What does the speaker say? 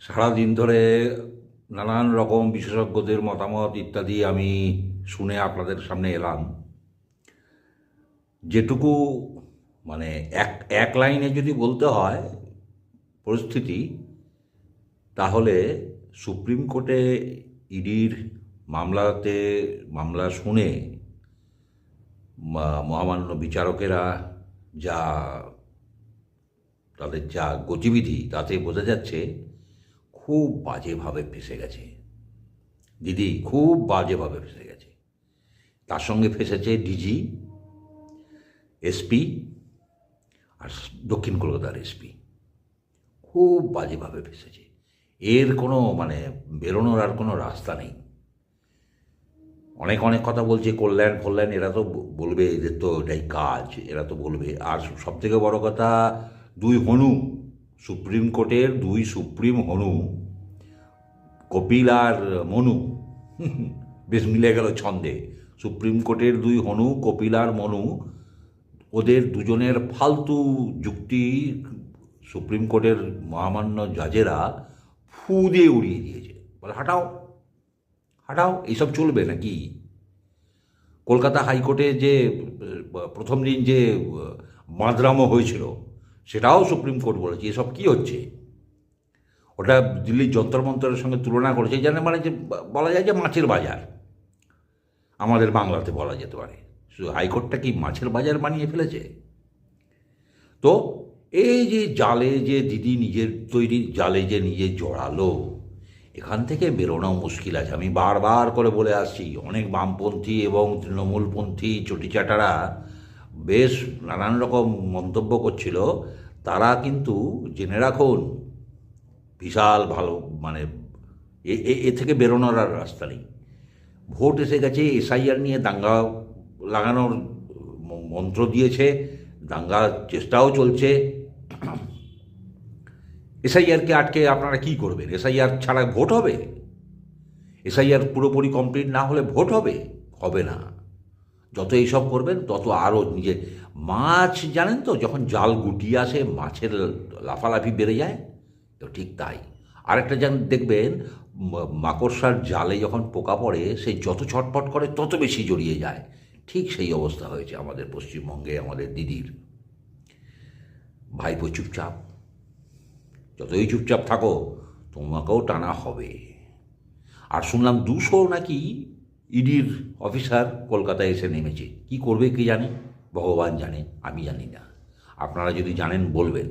সারাদিন ধরে নানান রকম বিশেষজ্ঞদের মতামত ইত্যাদি আমি শুনে আপনাদের সামনে এলাম। যেটুকু মানে এক এক লাইনে যদি বলতে হয় পরিস্থিতি, তাহলে সুপ্রিম কোর্টে ইডির মামলা শুনে মহামান্য বিচারকেরা যা তাদের যা গতিবিধি তাতে বোঝা যাচ্ছে খুব বাজেভাবে ফেঁসে গেছে। দিদি খুব বাজেভাবে ফেঁসে গেছে। তার সঙ্গে ফেঁসেছে ডিজি, এসপি আর দক্ষিণ কলকাতার এসপি। খুব বাজেভাবে ফেঁসেছে। এর কোনো বেরোনোর আর কোনো রাস্তা নেই। অনেক অনেক কথা বলছে, কল্যাণ এরা তো বলবে, এদের তো এটাই কাজ, এরা তো বলবে। আর সবথেকে বড় কথা, দুই হনু, সুপ্রিম কোর্টের দুই সুপ্রিম হনু, কপিল আর মনু, বেশ মিলে গেল ছন্দে। সুপ্রিম কোর্টের দুই হনু, কপিল আর মনু, ওদের দুজনের ফালতু যুক্তি সুপ্রিম কোর্টের মহামান্য জাজেরা ফু দিয়ে উড়িয়ে দিয়েছে। বলে হাঁটাও হাঁটাও, এইসব চলবে নাকি? কলকাতা হাইকোর্টে যে প্রথম দিন যে মাদ্রামো হয়েছিল, সেটাও সুপ্রিম কোর্ট বলেছে এসব কী হচ্ছে। ওটা দিল্লির যন্তর মন্তরের সঙ্গে তুলনা করেছে, যেন যে বলা যায় যে মাছের বাজার, আমাদের বাংলাতে বলা যেতে পারে। হাইকোর্টটা কি মাছের বাজার বানিয়ে ফেলেছে? তো এই যে জালে যে দিদি নিজের তৈরি জালে যে নিজে জড়ালো, এখান থেকে বেরোনো মুশকিল আছে। আমি বারবার করে বলে আসছি, অনেক বামপন্থী এবং তৃণমূলপন্থী চটিচাটারা বেশ নানান রকম মন্তব্য করছিল। তারা কিন্তু জেনে রাখুন, বিশাল ভালো এ থেকে বেরোনোর আর রাস্তা নেই। ভোট এসে গেছে, এসআইআর নিয়ে দাঙ্গা লাগানোর মন্ত্র দিয়েছে, দাঙ্গার চেষ্টাও চলছে। এসআইআরকে আটকে আপনারা কি করবেন? এসআইআর ছাড়া ভোট হবে? এসআইআর পুরোপুরি কমপ্লিট না হলে ভোট হবে? হবে না। যত এইসব করবেন তত আরও নিজে মাছ, জানেন তো, যখন জাল গুটিয়ে আসে মাছের লাফালাফি বেড়ে যায়, তো ঠিক তাই। আরেকটা দেখবেন, মাকড়সার জালে যখন পোকা পড়ে, সে যত ছটপট করে তত বেশি জড়িয়ে যায়। ঠিক সেই অবস্থা হয়েছে আমাদের পশ্চিমবঙ্গে আমাদের দিদির। ভাইপো চুপচাপ, যতই চুপচাপ থাকো তোমাকেও টানা হবে। আর শুনলাম 200 নাকি ইডির অফিসার কলকাতায় এসে নেমেছে। কি করবে কে জানে, ভগবান জানে, আমি জানি না। আপনারা যদি জানেন বলবেন।